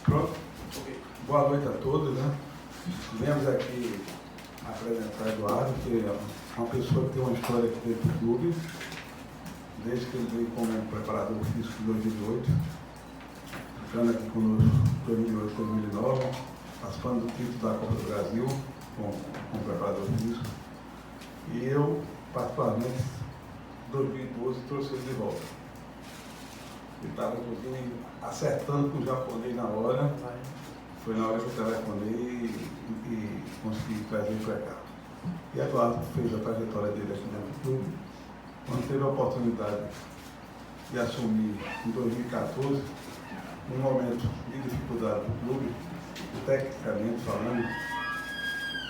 Pronto? Boa noite a todos, né? Viemos aqui apresentar Eduardo, que é uma pessoa que tem uma história aqui dentro do clube, desde que ele veio como preparador físico em 2008, ficando aqui conosco em 2008, 2009, participando do título da Copa do Brasil como preparador físico. E eu, particularmente, em 2012, trouxe ele de volta. Ele estava, inclusive, acertando com o japonês na hora. Foi na hora que eu telefonei e consegui trazer ele para cá. E Eduardo fez a trajetória dele aqui dentro do clube. Quando teve a oportunidade de assumir em 2014, num momento de dificuldade do clube, tecnicamente falando,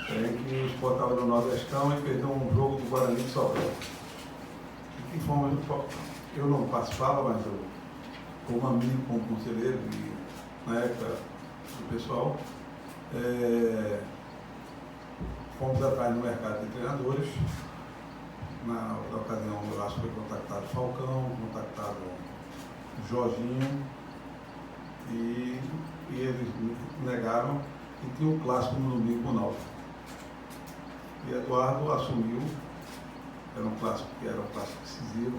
em que o Sport estava no Nordestão e perdeu um jogo do Guarani de Sobral. De que forma eu não participava, mas eu, como amigo, como conselheiro, e na época do pessoal, fomos atrás no mercado de treinadores. Na ocasião, eu acho que foi contactado Falcão, contactado Jorginho, e eles negaram que tinha um clássico no domingo com o Náutico. E Eduardo assumiu, era um clássico decisivo,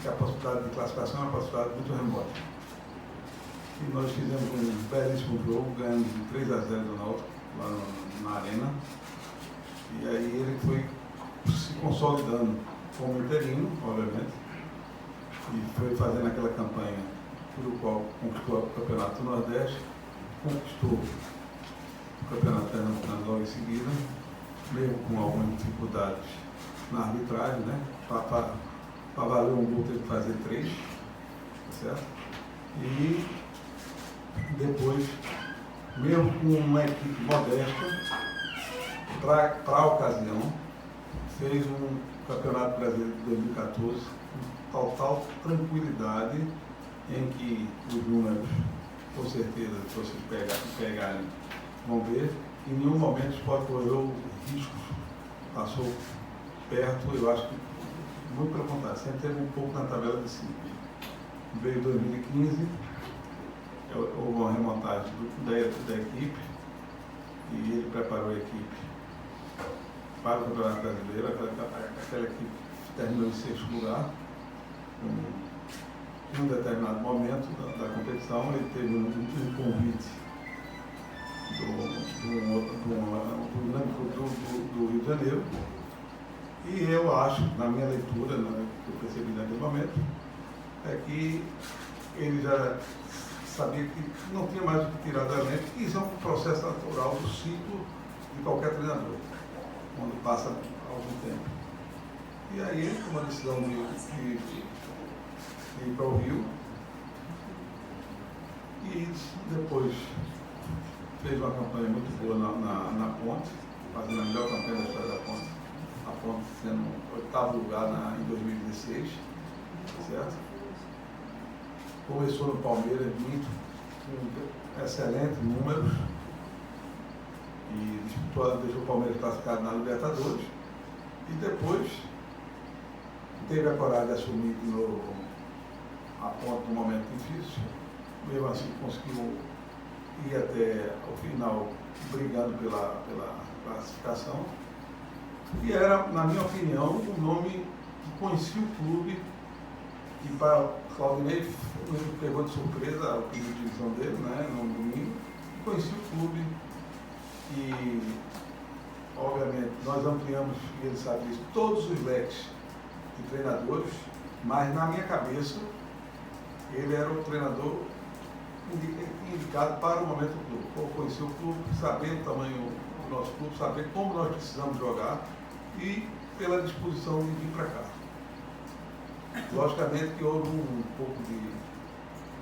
que a possibilidade de classificação era uma possibilidade muito remota. E nós fizemos um belíssimo jogo, ganhamos de 3-0 do Náutico, lá na Arena. E aí ele foi se consolidando como interino, obviamente, e foi fazendo aquela campanha por qual conquistou o Campeonato do Nordeste, conquistou o Campeonato Pernambucano logo em seguida, mesmo com algumas dificuldades na arbitragem, né? Para valer um gol teve que fazer 3, tá certo? E depois, mesmo com uma equipe modesta, para a ocasião, fez um Campeonato Brasileiro de 2014 com total tranquilidade, em que os números, com certeza, se vocês pegarem, vão ver, em nenhum momento o Sport correu riscos, passou perto, eu acho que, muito pelo contrário, sempre teve um pouco na tabela de cima. Veio 2015, houve uma remontagem da equipe, e ele preparou a equipe para o Campeonato Brasileiro. Aquela equipe terminou em 6º lugar. Em um determinado momento da competição, ele teve um convite do Rio de Janeiro, e eu acho, na minha leitura, né, que eu percebi naquele momento, é que ele já sabia que não tinha mais o que tirar da mente, que isso é um processo natural do ciclo de qualquer treinador, quando passa algum tempo. E aí ele tomou a decisão de ir para o Rio, e depois fez uma campanha muito boa na Ponte, fazendo a melhor campanha da história da Ponte, a Ponte sendo 8º lugar em 2016, certo? Começou no Palmeiras muito, com excelentes números, e deixou o Palmeiras classificado na Libertadores, e depois teve a coragem de assumir de novo a Ponte num momento difícil, mesmo assim conseguiu ir até o final brigando pela classificação, e era, na minha opinião, um nome que conhecia o clube, e para Claudinei pegou de surpresa a primeira divisão dele, né, no domingo, e conhecia o clube, e obviamente nós ampliamos, e ele sabe disso, todos os leques de treinadores, mas na minha cabeça ele era o treinador indicado para o momento do clube, por conhecer o clube, saber o tamanho do nosso clube, saber como nós precisamos jogar e pela disposição de vir para cá. Logicamente que houve um pouco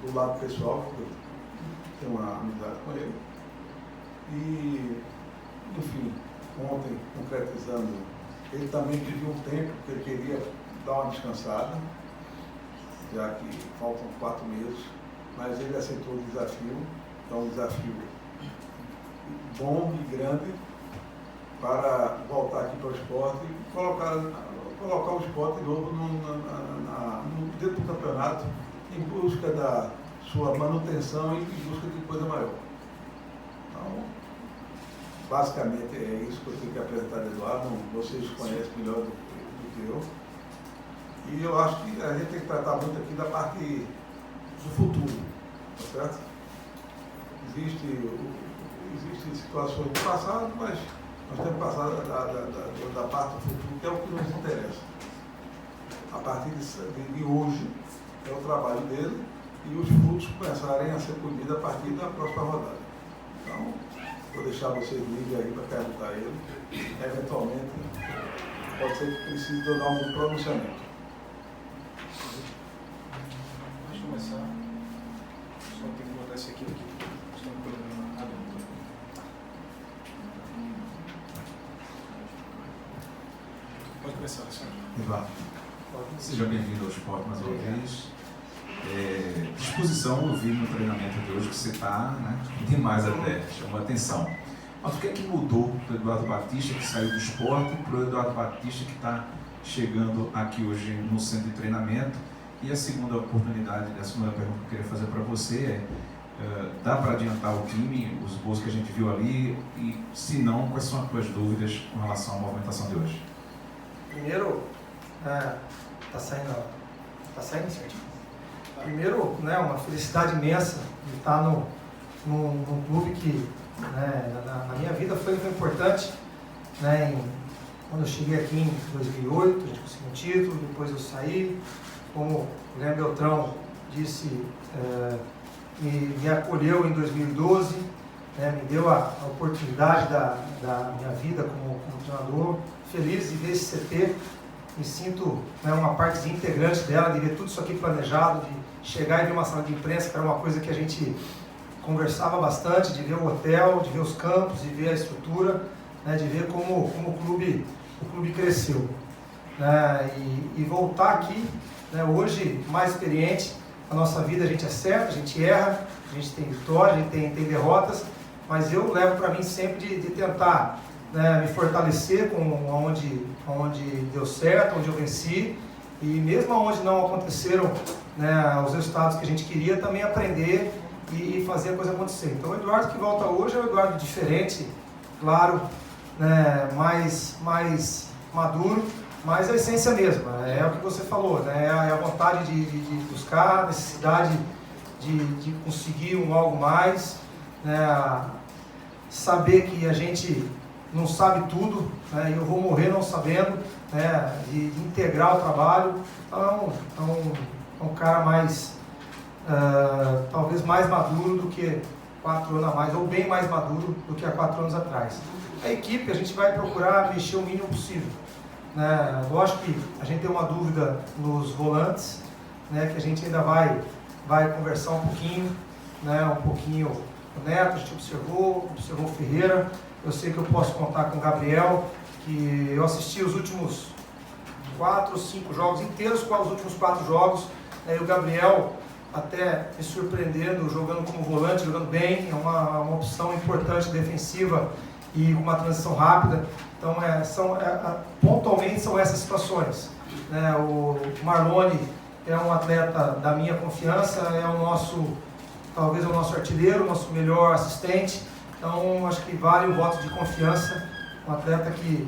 do lado pessoal, porque eu tenho uma amizade com ele, e, enfim, ontem, concretizando, ele também pediu um tempo, porque ele queria dar uma descansada, já que faltam 4 meses, mas ele aceitou o desafio, é um desafio bom e grande, para voltar aqui para o Sport e colocar o Sport de novo dentro do campeonato, em busca sua manutenção e em busca de coisa maior. Então, basicamente é isso que eu tenho que apresentar, Eduardo. Vocês conhecem melhor do que eu. E eu acho que a gente tem que tratar muito aqui da parte do futuro, tá certo? Existem situações do passado, mas nós temos que passar da parte do futuro, que é o que nos interessa. A partir de hoje, é o trabalho dele e os frutos começarem a ser colhidos a partir da próxima rodada. Então, vou deixar vocês livres aí para perguntar a ele. Eventualmente, pode ser que precise de eu dar um pronunciamento. Deixa eu começar. Só tem que botar esse aqui. Estou no programa adulto. Pode começar, senhor. Eduardo, seja bem-vindo ao esporte mais uma vez. Disposição, eu vi no treinamento de hoje que você está, né, demais até, chamou a atenção. Mas o que é que mudou do Eduardo Batista, que saiu do esporte, para o Eduardo Batista que está chegando aqui hoje no centro de treinamento? E a segunda oportunidade, a segunda pergunta que eu queria fazer para você dá para adiantar o time, os gols que a gente viu ali? E se não, quais são as tuas dúvidas com relação à movimentação de hoje? Primeiro, tá saindo certinho. Primeiro, né, uma felicidade imensa de estar num clube que, né, na minha vida foi importante, né, quando eu cheguei aqui em 2008, a gente conseguiu um título, depois eu saí, como o Guilherme Beltrão disse, me acolheu em 2012, né, me deu a oportunidade da minha vida como treinador, feliz de ver esse CT, me sinto, né, uma parte integrante dela, de ver tudo isso aqui planejado, de chegar e ver uma sala de imprensa, que era uma coisa que a gente conversava bastante, de ver o hotel, de ver os campos, de ver a estrutura, né, de ver como o clube cresceu. Né, e voltar aqui, né, hoje, mais experiente, a nossa vida a gente acerta, a gente erra, a gente tem vitória, a gente tem derrotas, mas eu levo para mim sempre de tentar, né, me fortalecer com onde deu certo, onde eu venci, e mesmo onde não aconteceram, né, os resultados que a gente queria, também aprender e fazer a coisa acontecer. Então o Eduardo que volta hoje é um Eduardo diferente, claro, né, mais maduro, mas a essência mesma, é o que você falou, né, é a vontade de buscar, a necessidade de conseguir algo mais, né, saber que a gente não sabe tudo, né, e eu vou morrer não sabendo, né, de integrar o trabalho. Então, é um cara mais, talvez mais maduro do que 4 anos a mais, ou bem mais maduro do que há 4 anos atrás. A equipe, a gente vai procurar mexer o mínimo possível. Né? Lógico que a gente tem uma dúvida nos volantes, né, que a gente ainda vai conversar um pouquinho, né, o Neto, a gente observou o Ferreira. Eu sei que eu posso contar com o Gabriel, que eu assisti os últimos 4 ou 5 jogos inteiros, com os últimos 4 jogos, e o Gabriel até me surpreendendo, jogando como volante, jogando bem, é uma opção importante defensiva e uma transição rápida. Então, pontualmente são essas situações. Né? O Marlone é um atleta da minha confiança, talvez é o nosso artilheiro, o nosso melhor assistente. Então, acho que vale o voto de confiança, um atleta que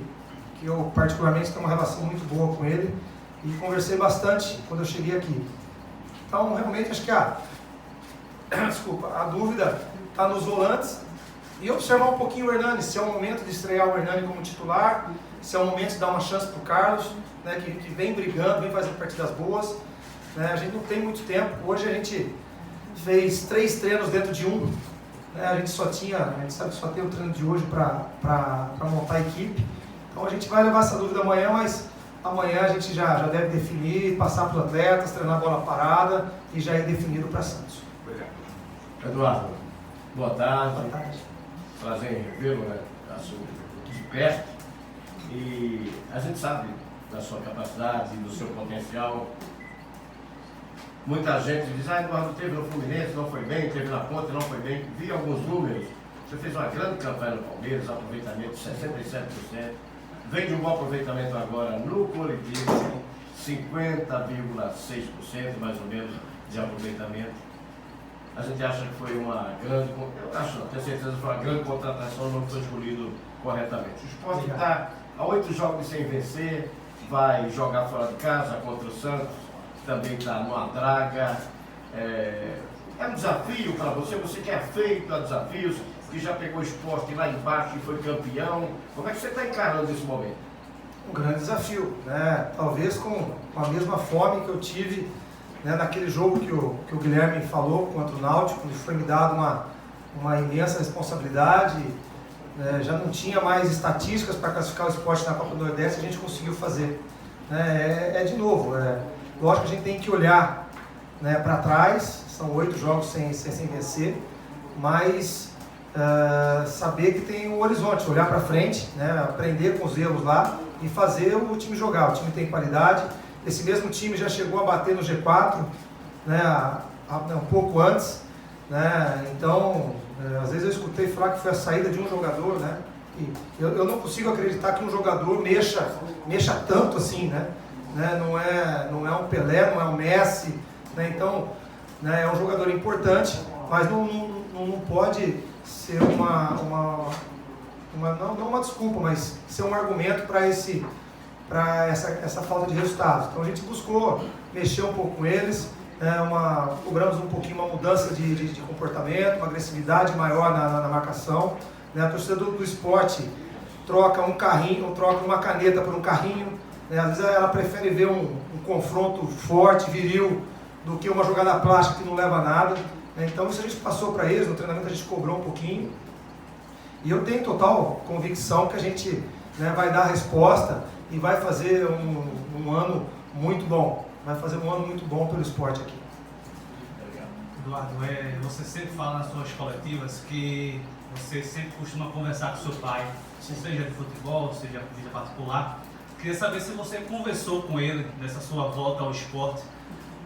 eu particularmente tenho uma relação muito boa com ele e conversei bastante quando eu cheguei aqui. Então, realmente, acho que a dúvida está nos volantes e observar um pouquinho o Hernani, se é o momento de estrear o Hernani como titular, se é o momento de dar uma chance para o Carlos, né, que vem brigando, vem fazendo partidas boas. Né, a gente não tem muito tempo, hoje a gente fez 3 treinos dentro de um. A gente sabe que só tem o treino de hoje para montar a equipe. Então a gente vai levar essa dúvida amanhã, mas amanhã a gente já deve definir, passar para os atletas, treinar a bola parada e já ir definido para Santos. Obrigado. Eduardo, boa tarde. Boa tarde. Prazer em revê-lo, né, de perto. E a gente sabe da sua capacidade, do seu potencial. Muita gente diz, Eduardo teve no Fluminense, não foi bem, teve na Ponte, não foi bem. Vi alguns números, você fez uma grande campanha no Palmeiras, aproveitamento de 67%. Vem de um bom aproveitamento agora no Coletivo, 50,6% mais ou menos de aproveitamento. A gente acha que foi uma grande, eu acho, não, tenho certeza que foi uma grande contratação, não foi escolhido corretamente. O Sport está a 8 jogos sem vencer, vai jogar fora de casa contra o Santos, também está numa draga. É um desafio para você que é feito a desafios, que já pegou o Sport lá embaixo e foi campeão. Como é que você está encarando esse momento? Um grande desafio, né? Talvez com a mesma fome que eu tive, né, naquele jogo que o Guilherme falou contra o Náutico, onde foi me dado uma imensa responsabilidade, já não tinha mais estatísticas para classificar o Sport na Copa do Nordeste, a gente conseguiu fazer. De novo, lógico que a gente tem que olhar, né, para trás, são 8 jogos sem vencer, mas saber que tem um horizonte, olhar para frente, né, aprender com os erros lá e fazer o time jogar. O time tem qualidade, esse mesmo time já chegou a bater no G4, né, um pouco antes, né, então às vezes eu escutei falar que foi a saída de um jogador, né, e eu não consigo acreditar que um jogador mexa tanto assim, né, não é um Pelé, não é um Messi, né, então, né, é um jogador importante, mas não pode ser não uma desculpa, mas ser um argumento para essa falta de resultados. Então a gente buscou mexer um pouco com eles, cobramos um pouquinho uma mudança de comportamento, uma agressividade maior na marcação, né? A torcida do Sport troca um carrinho, ou troca uma caneta por um carrinho, né? Às vezes ela prefere ver um confronto forte, viril, do que uma jogada plástica que não leva a nada, né? Então isso a gente passou para eles, no treinamento a gente cobrou um pouquinho, e eu tenho total convicção que a gente, né, vai dar a resposta e vai fazer um ano muito bom. Vai fazer um ano muito bom pelo esporte aqui. Eduardo, você sempre fala nas suas coletivas que você sempre costuma conversar com seu pai, seja de futebol, seja de vida particular. Queria saber se você conversou com ele nessa sua volta ao esporte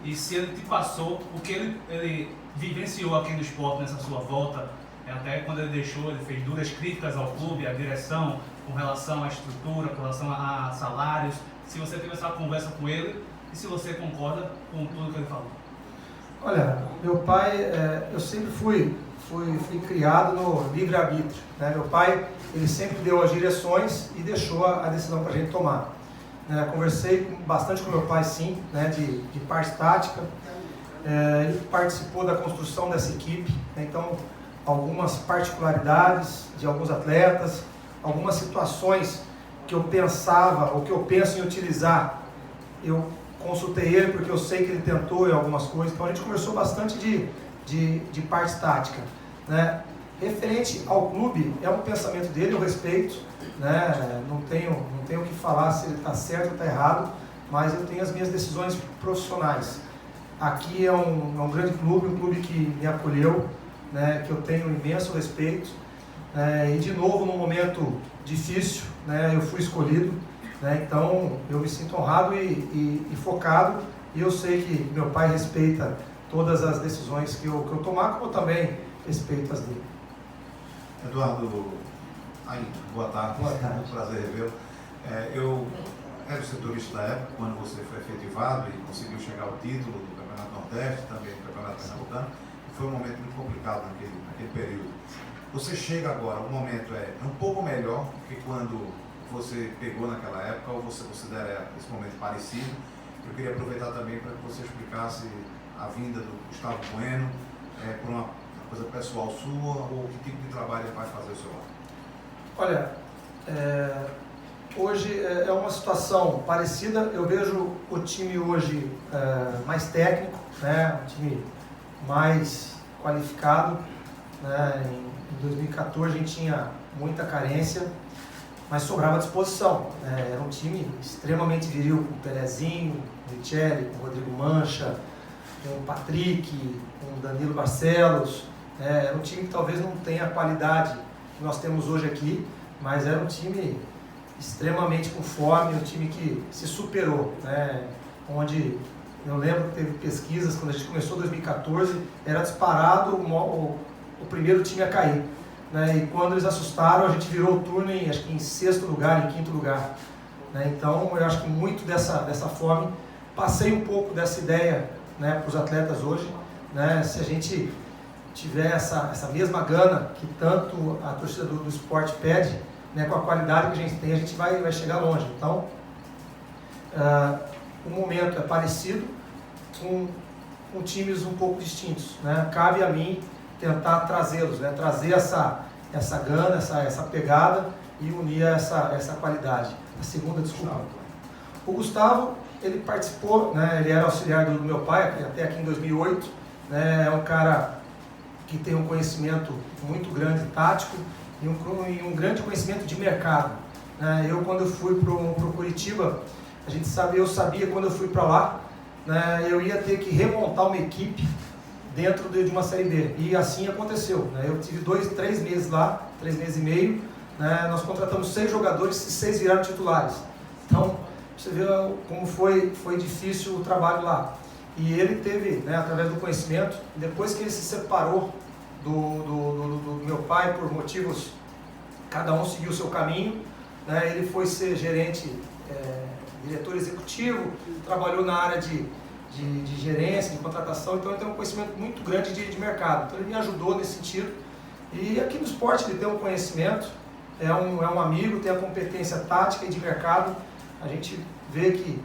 e se ele te passou o que ele vivenciou aqui no esporte nessa sua volta. Até quando ele deixou, ele fez duras críticas ao clube, à direção, com relação à estrutura, com relação a salários. Se você teve essa conversa com ele e se você concorda com tudo que ele falou. Olha, meu pai, eu sempre fui criado no livre-arbítrio, né? Meu pai, ele sempre deu as direções e deixou a decisão para a gente tomar. Conversei bastante com meu pai, sim, né, de parte tática. Ele participou da construção dessa equipe, né? Então algumas particularidades de alguns atletas, algumas situações que eu pensava ou que eu penso em utilizar, eu consultei ele porque eu sei que ele tentou em algumas coisas, então a gente conversou bastante de parte tática, né? Referente ao clube, é um pensamento dele, eu respeito, né? Não tenho o que falar se ele está certo ou está errado, mas eu tenho as minhas decisões profissionais. Aqui é um grande clube, um clube que me acolheu, né, que eu tenho imenso respeito, e de novo num momento difícil, né, eu fui escolhido, né, então eu me sinto honrado e focado, e eu sei que meu pai respeita todas as decisões que eu tomar, como eu também respeito as dele. Eduardo, boa tarde. Boa tarde. É um prazer revê-lo. Eu era o setorista da época, quando você foi efetivado e conseguiu chegar ao título do Campeonato Nordeste, também do Campeonato Pernambucano. Foi um momento muito complicado naquele período. Você chega agora, o momento é um pouco melhor do que quando você pegou naquela época, ou você considera esse momento parecido? Eu queria aproveitar também para que você explicasse a vinda do Gustavo Bueno, por uma coisa pessoal sua, ou que tipo de trabalho ele vai fazer ao seu lado? Olha, hoje é uma situação parecida. Eu vejo o time hoje mais técnico, né? Um time mais qualificado, né? Em 2014 a gente tinha muita carência, mas sobrava disposição, né? Era um time extremamente viril, com o Pelezinho, o Michele, com o Rodrigo Mancha, com o Patrick, com o Danilo Barcelos, né? Era um time que talvez não tenha a qualidade que nós temos hoje aqui, mas era um time extremamente com fome, um time que se superou, né? Onde eu lembro que teve pesquisas, quando a gente começou em 2014, era disparado o primeiro time a cair, né? E quando eles assustaram, a gente virou o turno acho que em 6º lugar, em 5º lugar, né? Então eu acho que muito dessa fome, passei um pouco dessa ideia, né, para os atletas hoje, né? Se a gente tiver essa mesma gana que tanto a torcida do esporte pede, né, com a qualidade que a gente tem, a gente vai chegar longe. Então, o momento é parecido com times um pouco distintos, né? Cabe a mim tentar trazê-los, né? Trazer essa gana, essa pegada e unir essa qualidade. A segunda, desculpa. O Gustavo, ele participou, né? Ele era auxiliar do meu pai até aqui em 2008, né? É um cara que tem um conhecimento muito grande tático e um grande conhecimento de mercado, né? Eu, quando eu fui para o Curitiba, eu sabia quando eu fui para lá, né, eu ia ter que remontar uma equipe dentro de uma Série B, e assim aconteceu, né? Eu tive 3 meses lá, 3 meses e meio, né? Nós contratamos 6 jogadores e 6 viraram titulares. Então, você vê como foi difícil o trabalho lá. E ele teve, né, através do conhecimento, depois que ele se separou do meu pai por motivos, cada um seguiu o seu caminho, né? Ele foi ser gerente, diretor executivo, trabalhou na área de gerência, de contratação, então ele tem um conhecimento muito grande de mercado. Então ele me ajudou nesse sentido. E aqui no esporte ele tem um conhecimento, é um amigo, tem a competência tática e de mercado. A gente vê que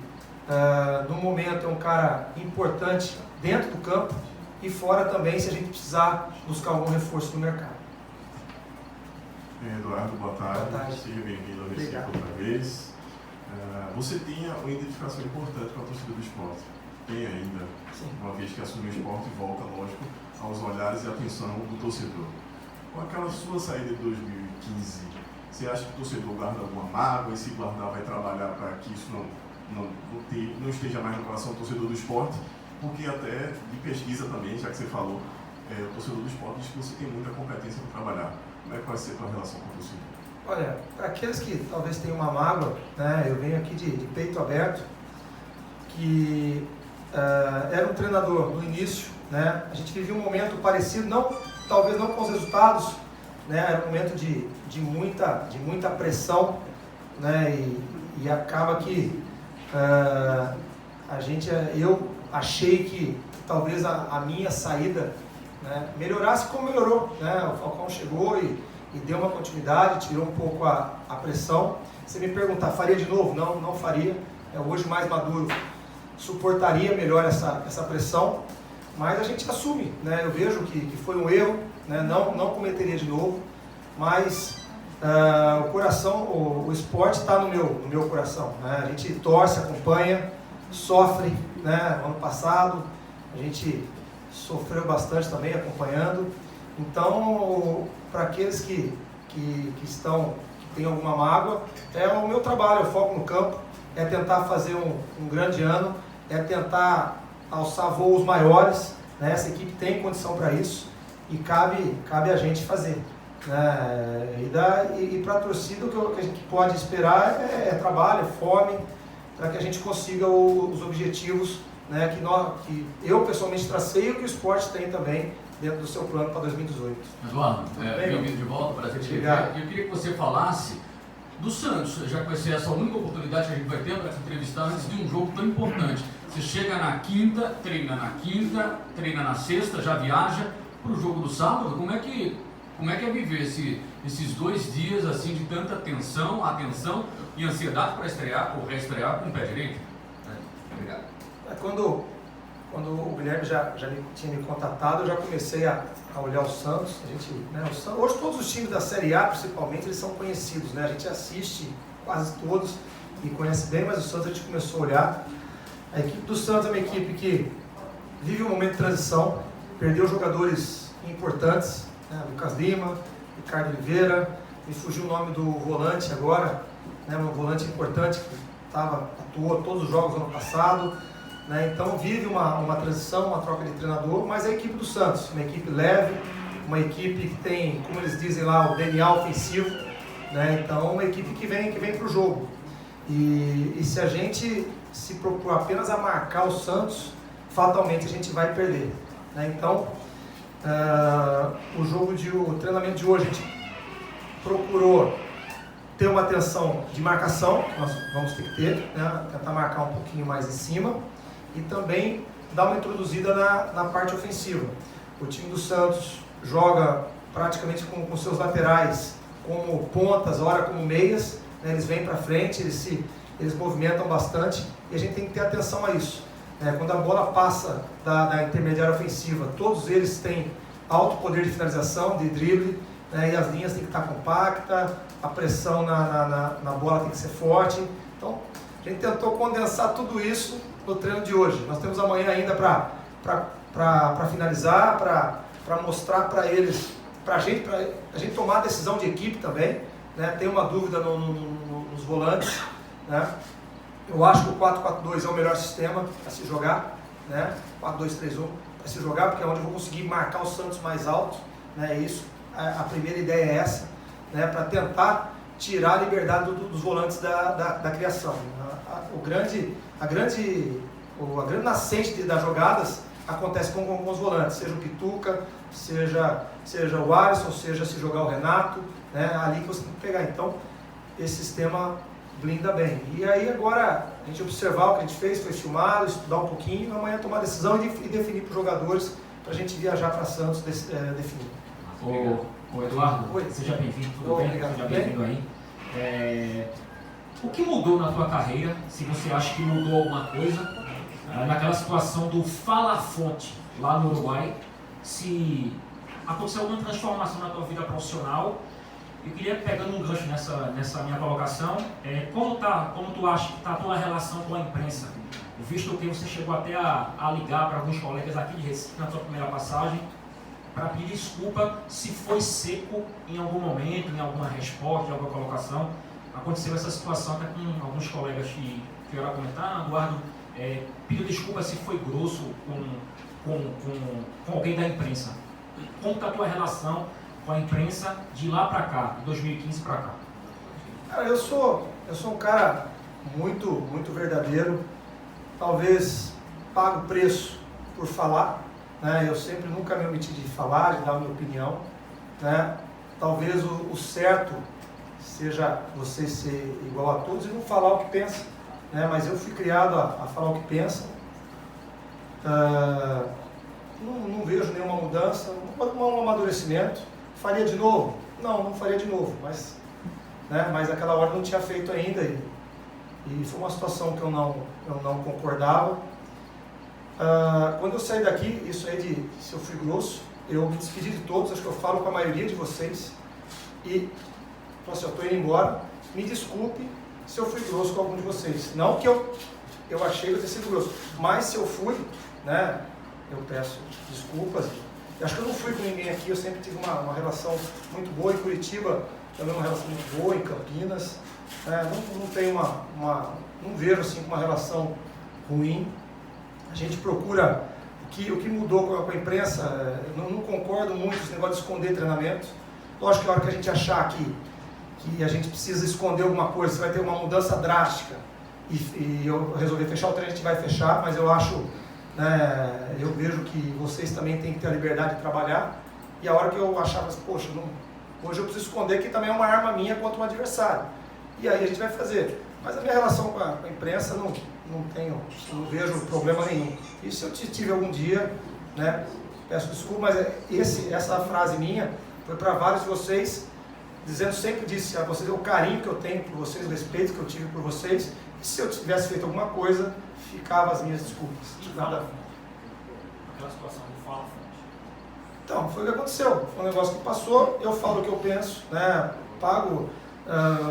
no momento é um cara importante dentro do campo e fora também, se a gente precisar buscar algum reforço no mercado. Eduardo, boa tarde. Boa tarde. Seja bem-vindo ao Recife outra vez. Você tinha uma identificação importante com a torcida do esporte. Tem ainda, Sim. Uma vez que assumiu o esporte, volta, lógico, aos olhares e atenção do torcedor. Com aquela sua saída de 2015, você acha que o torcedor guarda alguma mágoa e se guardar vai trabalhar para que isso não esteja mais no coração do torcedor do esporte? Porque até de pesquisa também, já que você falou, o torcedor do esporte diz que você tem muita competência para trabalhar. Como é que vai ser a tua relação com o torcedor? Olha, para aqueles que talvez tenham uma mágoa, né, eu venho aqui de peito aberto, que era um treinador no início, né, a gente vivia um momento parecido, talvez não com os resultados, né, era um momento de muita pressão, né, e acaba que eu achei que talvez a minha saída, né, melhorasse como melhorou, né, o Falcão chegou e deu uma continuidade, tirou um pouco a pressão. Se me perguntar, faria de novo? Não faria. Hoje mais maduro, suportaria melhor essa pressão, mas a gente assume, né? Eu vejo que foi um erro, né? Não cometeria de novo, mas o coração, o esporte está no meu coração, né? A gente torce, acompanha, sofre, né? Ano passado a gente sofreu bastante também acompanhando. Então, para aqueles que têm alguma mágoa, é o meu trabalho, eu foco no campo, é tentar fazer um grande ano, é tentar alçar voos maiores, né? Essa equipe tem condição para isso e cabe a gente fazer, né? E para a torcida o que a gente pode esperar é trabalho, é fome, para que a gente consiga os objetivos, né, que eu pessoalmente tracei e que o esporte tem também dentro do seu plano para 2018. Eduardo, bem-vindo de volta, prazer te ver. Eu queria que você falasse do Santos, já que vai ser essa única oportunidade que a gente vai ter para te entrevistar antes de um jogo tão importante. Você chega na quinta, treina na sexta, já viaja para o jogo do sábado. Como é que é viver esses 2 dias assim de tanta tensão, atenção e ansiedade para estrear ou reestrear com o pé direito? Obrigado. Quando o Guilherme já tinha me contatado, eu já comecei a olhar o Santos. Hoje todos os times da Série A, principalmente, eles são conhecidos, né? A gente assiste quase todos e conhece bem, mas o Santos a gente começou a olhar. A equipe do Santos é uma equipe que vive um momento de transição, perdeu jogadores importantes, né? Lucas Lima, Ricardo Oliveira, me fugiu o nome do volante agora, né? Um volante importante que atuou todos os jogos do ano passado. Né? Então vive uma transição, uma troca de treinador, mas a equipe do Santos, uma equipe leve, uma equipe que tem, como eles dizem lá, o DNA ofensivo, né? Então uma equipe que vem para o jogo. E se a gente se propor apenas a marcar o Santos, fatalmente a gente vai perder, né? Então o treinamento de hoje a gente procurou ter uma atenção de marcação, que nós vamos ter que ter, né? Tentar marcar um pouquinho mais em cima e também dar uma introduzida na parte ofensiva. O time do Santos joga praticamente com seus laterais como pontas, ora como meias, né? Eles vêm para frente, eles movimentam bastante e a gente tem que ter atenção a isso. Quando a bola passa da intermediária ofensiva, todos eles têm alto poder de finalização, de drible, né? E as linhas têm que estar compactas, a pressão na bola tem que ser forte. Então, a gente tentou condensar tudo isso no treino de hoje. Nós temos amanhã ainda para finalizar, para mostrar para eles, para a gente tomar a decisão de equipe também, né? Tem uma dúvida nos volantes, né? Eu acho que o 4-4-2 é o melhor sistema para se jogar, né? 4-2-3-1 para se jogar, porque é onde eu vou conseguir marcar o Santos mais alto, né? Isso, a primeira ideia é essa, né? Para tentar tirar a liberdade dos volantes da criação. A grande nascente das jogadas acontece com os volantes, seja o Pituca, seja o Alisson, seja se jogar o Renato, né? Ali que você tem que pegar. Então, esse sistema blinda bem. E aí agora, a gente observar o que a gente fez, foi filmado, estudar um pouquinho, amanhã tomar a decisão e definir para os jogadores, para a gente viajar para Santos definir. Ô Eduardo, Oi. seja bem-vindo, tudo bem? Obrigado. Seja bem-vindo aí. O que mudou na tua carreira, se você acha que mudou alguma coisa, naquela situação do fala-fonte lá no Uruguai, se aconteceu alguma transformação na tua vida profissional? Eu queria, pegando um gancho nessa minha colocação, como tu acha que está a tua relação com a imprensa? Visto que você chegou até a ligar para alguns colegas aqui de Recife na sua primeira passagem, para pedir desculpa se foi seco em algum momento, em alguma resposta, em alguma colocação. Aconteceu essa situação até com alguns colegas que vieram a comentar. Eduardo pediu desculpa se foi grosso com alguém da imprensa. Como está a tua relação com a imprensa de lá para cá, de 2015 para cá? Cara, eu sou um cara muito, muito verdadeiro. Talvez pago preço por falar, né? Eu sempre nunca me omiti de falar, de dar a minha opinião, né? Talvez o certo seja você ser igual a todos e não falar o que pensa, né? Mas eu fui criado a falar o que pensa. Não vejo nenhuma mudança, um amadurecimento. Faria de novo? Não faria de novo, mas aquela hora não tinha feito ainda e foi uma situação que eu não concordava. Quando eu saí daqui, isso aí se eu fui grosso, eu me despedi de todos, acho que eu falo com a maioria de vocês e falei assim, eu estou indo embora, me desculpe se eu fui grosso com algum de vocês. Não que eu achei que eu ter sido grosso, mas se eu fui, né, eu peço desculpas. Acho que eu não fui com ninguém aqui, eu sempre tive uma relação muito boa em Curitiba, também uma relação muito boa em Campinas. Não tenho não vejo assim uma relação ruim. A gente procura o que mudou com a imprensa. Não concordo muito com esse negócio de esconder treinamento. Lógico que a hora que a gente achar que a gente precisa esconder alguma coisa, você vai ter uma mudança drástica e eu resolver fechar o treino, a gente vai fechar, mas eu acho, eu vejo que vocês também têm que ter a liberdade de trabalhar. E a hora que eu achava, poxa, hoje eu preciso esconder que também é uma arma minha contra um adversário. E aí a gente vai fazer. Mas a minha relação com a imprensa não vejo problema nenhum. E se eu tive algum dia, né, peço desculpa, mas essa frase minha foi para vários de vocês, dizendo sempre disso, a vocês, o carinho que eu tenho por vocês, o respeito que eu tive por vocês. E se eu tivesse feito alguma coisa, ficava as minhas desculpas. Nada. Aquela situação do fala-fonte. Então, foi o que aconteceu. Foi um negócio que passou, eu falo o que eu penso, né? Pago.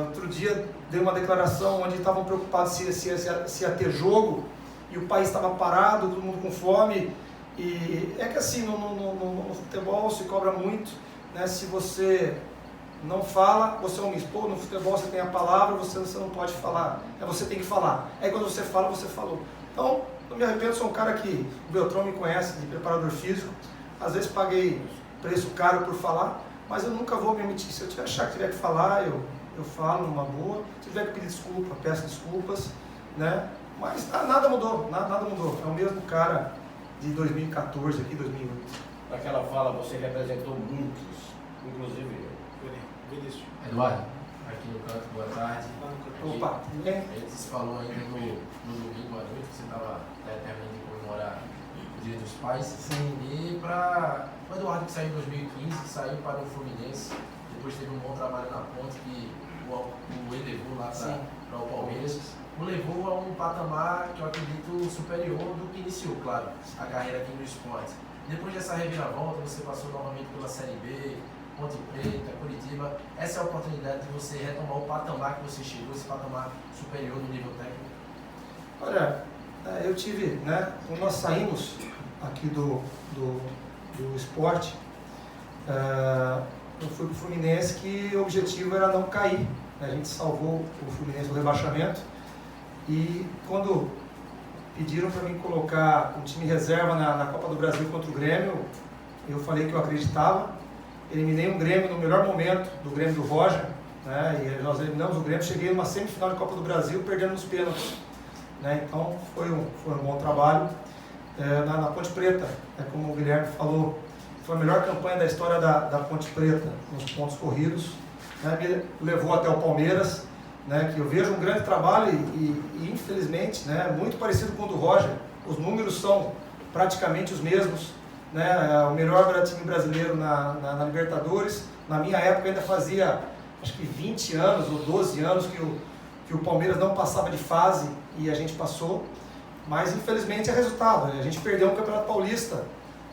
Outro dia dei uma declaração onde estavam preocupados se ia ter jogo e o país estava parado, todo mundo com fome. E é que assim, no futebol se cobra muito, né? Se você não fala, você é omisso. No futebol você tem a palavra, você não pode falar. Você tem que falar. Aí quando você fala, você falou. Então, não me arrependo, sou um cara que o Beltrão me conhece, de preparador físico. Às vezes paguei preço caro por falar, mas eu nunca vou me omitir. Se eu achar que tiver que falar, eu falo numa boa. Se tiver que pedir desculpa, peço desculpas, né? Mas nada mudou, nada mudou. É o mesmo cara de 2014 aqui, 2008. Naquela fala você representou muitos, inclusive eu. Vinícius. Eduardo, aqui no canto, boa tarde. Opa, ninguém? Você falou ainda no domingo à noite que você estava terminando de comemorar Dia dos Pais. Sim. E para o Eduardo, que saiu em 2015, saiu para o Fluminense, depois teve um bom trabalho na ponte, que o elevou lá para o Palmeiras, o levou a um patamar que eu acredito superior do que iniciou, claro, a carreira aqui no esporte. Depois dessa reviravolta, você passou novamente pela Série B, Ponte Preta, Curitiba. Essa é a oportunidade de você retomar o patamar que você chegou, esse patamar superior no nível técnico? Olha, eu tive, né, quando nós saímos aqui do esporte, eu fui para o Fluminense, que o objetivo era não cair, né? A gente salvou o Fluminense do rebaixamento, e quando pediram para mim colocar um time reserva na Copa do Brasil contra o Grêmio, eu falei que eu acreditava. Eliminei um Grêmio no melhor momento do Grêmio do Roger, né? E nós eliminamos o Grêmio, cheguei numa semifinal de Copa do Brasil, perdendo nos pênaltis, né? Então foi um bom trabalho. Na Ponte Preta, como o Guilherme falou, foi a melhor campanha da história da Ponte Preta nos pontos corridos, né? Me levou até o Palmeiras, né? Que eu vejo um grande trabalho e infelizmente, né, muito parecido com o do Roger. Os números são praticamente os mesmos, né? O melhor time brasileiro na Libertadores. Na minha época ainda fazia acho que 20 anos ou 12 anos que o Palmeiras não passava de fase e a gente passou, mas infelizmente é resultado, né? A gente perdeu um Campeonato Paulista,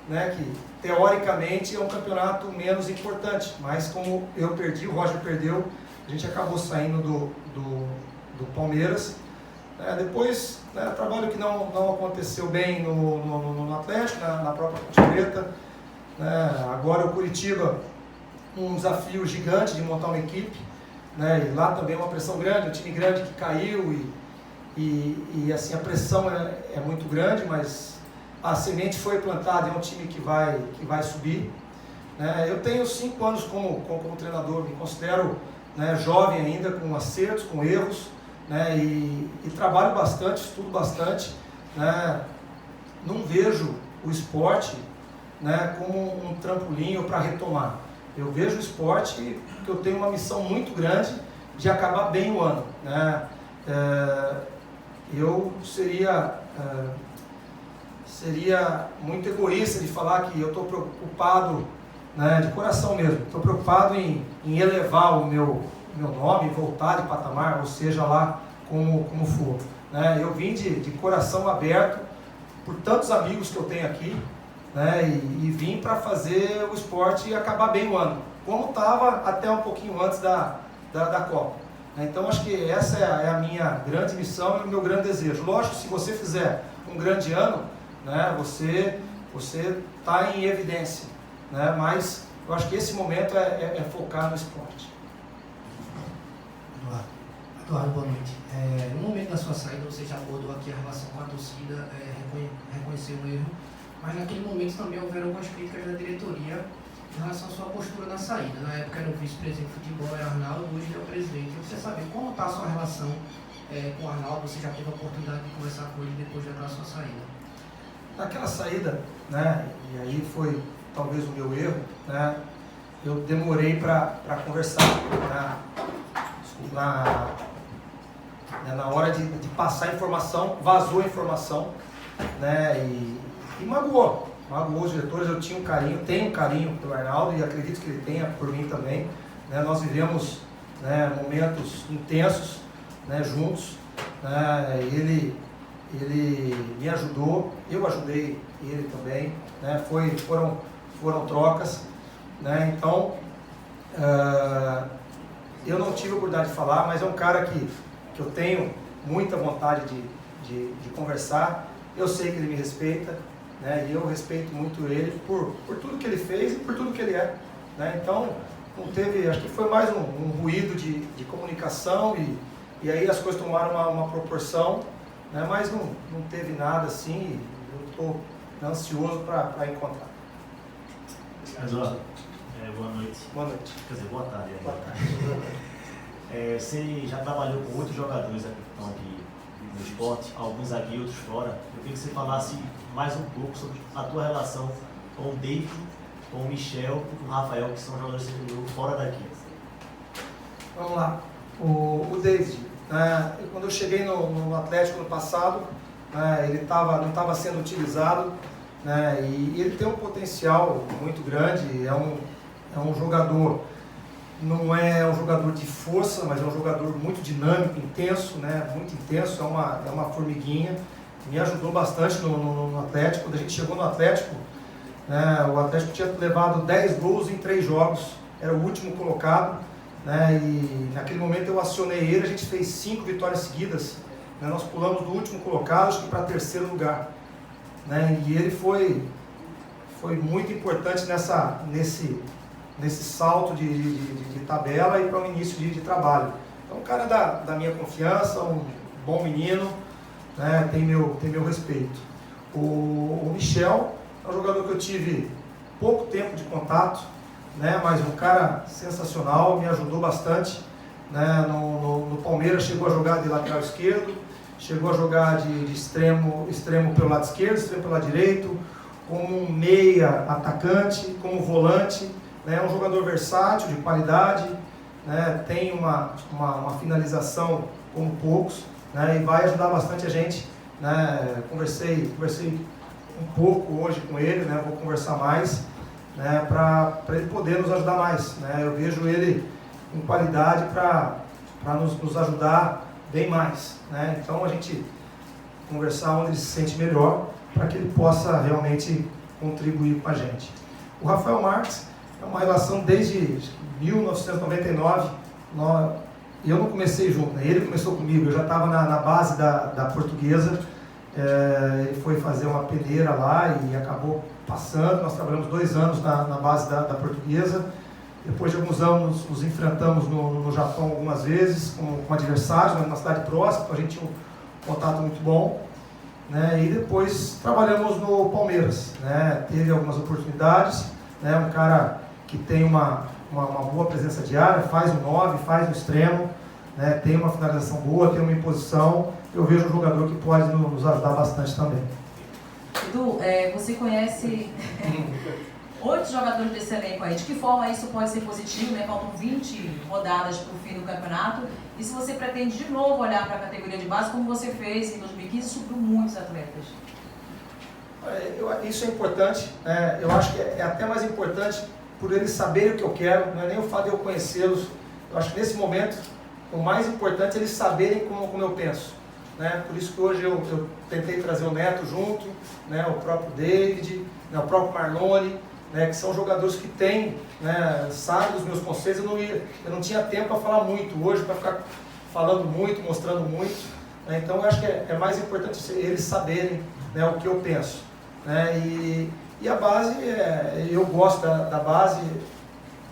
né, que teoricamente é um campeonato menos importante, mas como eu perdi, o Roger perdeu, a gente acabou saindo do Palmeiras. Depois, né, trabalho que não aconteceu bem no Atlético, na própria Ponte Preta, né? Agora o Curitiba, um desafio gigante de montar uma equipe, né? E lá também é uma pressão grande, um time grande que caiu e assim, a pressão é muito grande, mas a semente foi plantada, é um time que vai subir, né? Eu tenho 5 anos como treinador, me considero, né, jovem ainda, com acertos, com erros, né? E trabalho bastante, estudo bastante, né? Não vejo o esporte, né, como um trampolim para retomar. Eu vejo o esporte que eu tenho uma missão muito grande de acabar bem o ano, né? Eu seria muito egoísta de falar que eu estou preocupado, né, de coração mesmo, estou preocupado em elevar o meu nome, voltar de patamar, ou seja lá como for, né? Eu vim de coração aberto por tantos amigos que eu tenho aqui, né, e vim para fazer o esporte acabar bem o ano, como estava até um pouquinho antes da Copa. Então acho que essa é a minha grande missão e o meu grande desejo. Lógico, se você fizer um grande ano, né, você está em evidência, né, mas eu acho que esse momento é focar no esporte. Eduardo, boa noite. No momento da sua saída, você já abordou aqui a relação com a torcida, reconheceu o erro, mas naquele momento também houveram algumas críticas da diretoria em relação à sua postura na saída. Na época era o vice-presidente de futebol, era Arnaldo, hoje ele é o presidente. Eu queria saber como está a sua relação com o Arnaldo, você já teve a oportunidade de conversar com ele depois da sua saída? Naquela saída, né, e aí foi talvez o meu erro, né, eu demorei para conversar, na hora de passar a informação, vazou a informação, né, e magoou os diretores. Eu tinha tenho um carinho pelo Arnaldo e acredito que ele tenha por mim também, né? Nós vivemos, né, momentos intensos, né, juntos, né? Ele me ajudou, eu ajudei ele também, né? Foram trocas, né? Então eu não tive a oportunidade de falar, mas é um cara que eu tenho muita vontade de conversar. Eu sei que ele me respeita, né? E eu respeito muito ele por tudo que ele fez e por tudo que ele é, né? Então não teve, acho que foi mais um ruído de comunicação e aí as coisas tomaram uma proporção, né? Mas não teve nada assim. Eu estou ansioso para encontrar. Eduardo, boa noite. Boa noite. Quer dizer, boa tarde. Boa tarde. Você já trabalhou com 8 jogadores que estão aqui no esporte, alguns aqui e outros fora. Eu queria que você falasse mais um pouco sobre a tua relação com o David, com o Michel e com o Rafael, que são jogadores que você treinou fora daqui. Vamos lá. O David, quando eu cheguei no Atlético no passado, ele não estava sendo utilizado, né? E ele tem um potencial muito grande, é um jogador, não é um jogador de força, mas é um jogador muito dinâmico, intenso, né? Muito intenso, é uma formiguinha. Me ajudou bastante no Atlético. Quando a gente chegou no Atlético, né, o Atlético tinha levado 10 gols em 3 jogos, era o último colocado, né, e naquele momento eu acionei ele, a gente fez 5 vitórias seguidas, né, nós pulamos do último colocado, acho que para 3º lugar, né, e ele foi muito importante nesse salto de tabela e para o início de trabalho. Então, um cara da minha confiança, um bom menino, né, tem meu respeito. O Michel é um jogador que eu tive pouco tempo de contato, né, mas um cara sensacional, me ajudou bastante, né, no Palmeiras chegou a jogar de lateral esquerdo, chegou a jogar de extremo pelo lado esquerdo, extremo pelo lado direito, como um meia atacante, como volante, né, um jogador versátil, de qualidade, né, tem uma finalização como poucos, né, e vai ajudar bastante a gente, né. Conversei um pouco hoje com ele, né, vou conversar mais, né, para ele poder nos ajudar mais, né. Eu vejo ele com qualidade para nos ajudar bem mais, né. Então a gente conversar onde ele se sente melhor para que ele possa realmente contribuir com a gente. O Rafael Marques é uma relação desde 1999, e eu não comecei junto, né? Ele começou comigo, eu já estava na base da Portuguesa, ele foi fazer uma peneira lá e acabou passando, nós trabalhamos 2 anos na base da Portuguesa, depois de alguns anos nos enfrentamos no Japão algumas vezes, com adversários, numa cidade próxima, então a gente tinha um contato muito bom, né? E depois trabalhamos no Palmeiras, né? Teve algumas oportunidades, né? Um cara que tem uma boa presença de área, faz o 9, faz o extremo, né, tem uma finalização boa, tem uma imposição. Eu vejo um jogador que pode nos ajudar bastante também. Edu, você conhece 8 jogadores desse elenco aí. De que forma isso pode ser positivo, né? Faltam 20 rodadas para o fim do campeonato. E se você pretende de novo olhar para a categoria de base, como você fez em 2015, subiu muitos atletas. Isso é importante, eu acho que é até mais importante por eles saberem o que eu quero, não é nem o fato de eu conhecê-los. Eu acho que nesse momento, o mais importante é eles saberem como eu penso, né? Por isso que hoje eu tentei trazer o Neto junto, né? O próprio David, né? O próprio Marlone, né? Que são jogadores que têm, né? Sabem dos meus conceitos. Eu não tinha tempo para falar muito hoje, para ficar falando muito, mostrando muito, né? Então eu acho que é mais importante eles saberem, né? O que eu penso, né? E a base, eu gosto da base.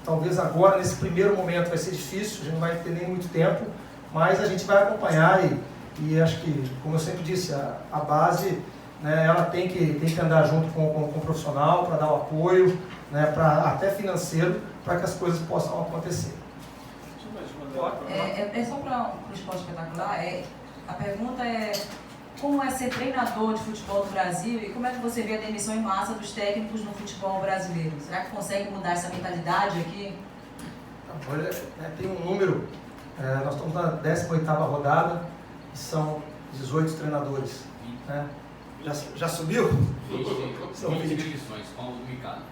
Talvez agora, nesse primeiro momento, vai ser difícil, a gente não vai ter nem muito tempo, mas a gente vai acompanhar e acho que, como eu sempre disse, a base, né, ela tem que andar junto com o profissional para dar o apoio, né, até financeiro, para que as coisas possam acontecer. Só para o esporte espetacular, a pergunta é: como é ser treinador de futebol do Brasil e como é que você vê a demissão em massa dos técnicos no futebol brasileiro? Será que consegue mudar essa mentalidade aqui? Olha, tem um número, nós estamos na 18ª rodada e são 18 treinadores. Né? Já subiu? 20 são 20 edições, com o Micado.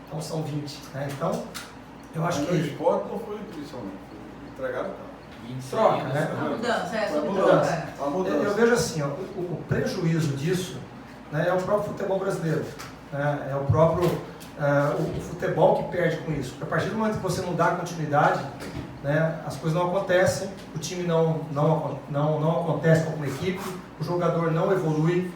Então são 20. Né? Então, eu acho que... O esporte não foi inicialmente, entregaram o troca, né? Eu vejo assim, ó, o prejuízo disso, né, é o próprio futebol brasileiro, né, é o próprio o futebol que perde com isso. Porque a partir do momento que você não dá continuidade, né, as coisas não acontecem, o time não acontece como equipe, o jogador não evolui,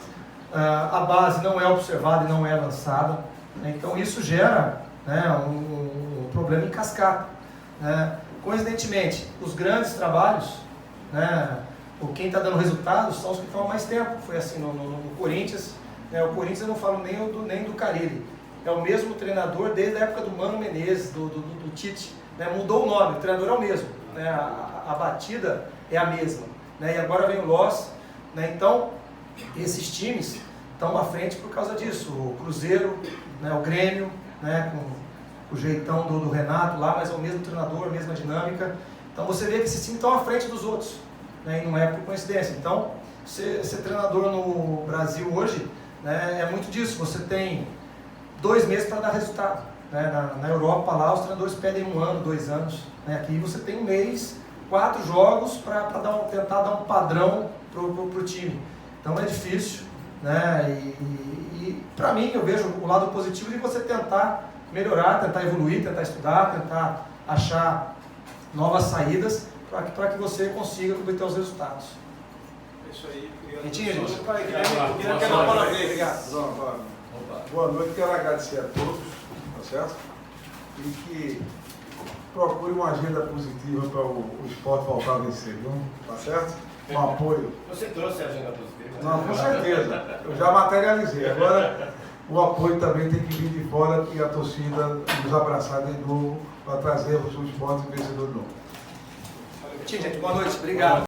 a base não é observada e não é lançada, né, então isso gera, né, um problema em cascata, né. Coincidentemente, os grandes trabalhos, né, quem está dando resultados são os que estão há mais tempo. Foi assim no Corinthians, né, o Corinthians eu não falo nem do Carille, é o mesmo treinador desde a época do Mano Menezes, do Tite, né, mudou o nome, o treinador é o mesmo, né, a batida é a mesma, né, e agora vem o Loss, né, então esses times estão à frente por causa disso, o Cruzeiro, né, o Grêmio, né, com o jeitão do Renato lá, mas é o mesmo treinador, a mesma dinâmica. Então você vê que esses times estão à frente dos outros, né? E não é por coincidência. Então, ser treinador no Brasil hoje né, é muito disso. Você tem 2 meses para dar resultado. Né? Na Europa, lá, os treinadores pedem 1 ano, 2 anos. Né? Aqui você tem 1 mês, 4 jogos para tentar dar um padrão para o time. Então é difícil. Né? E para mim, eu vejo o lado positivo de você tentar melhorar, tentar evoluir, tentar estudar, tentar achar novas saídas para que você consiga obter os resultados. É isso aí. Ritinho, gente. Obrigado. Boa noite, quero agradecer a todos, tá certo? E que procure uma agenda positiva para o esporte voltar a vencer, viu? Tá certo? Um apoio. Você trouxe a agenda positiva? Não, com certeza. Eu já materializei. Agora, o apoio também tem que vir de fora e a torcida nos abraçar de novo para trazer o esporte vencedor de novo. Gente, boa noite. Obrigado.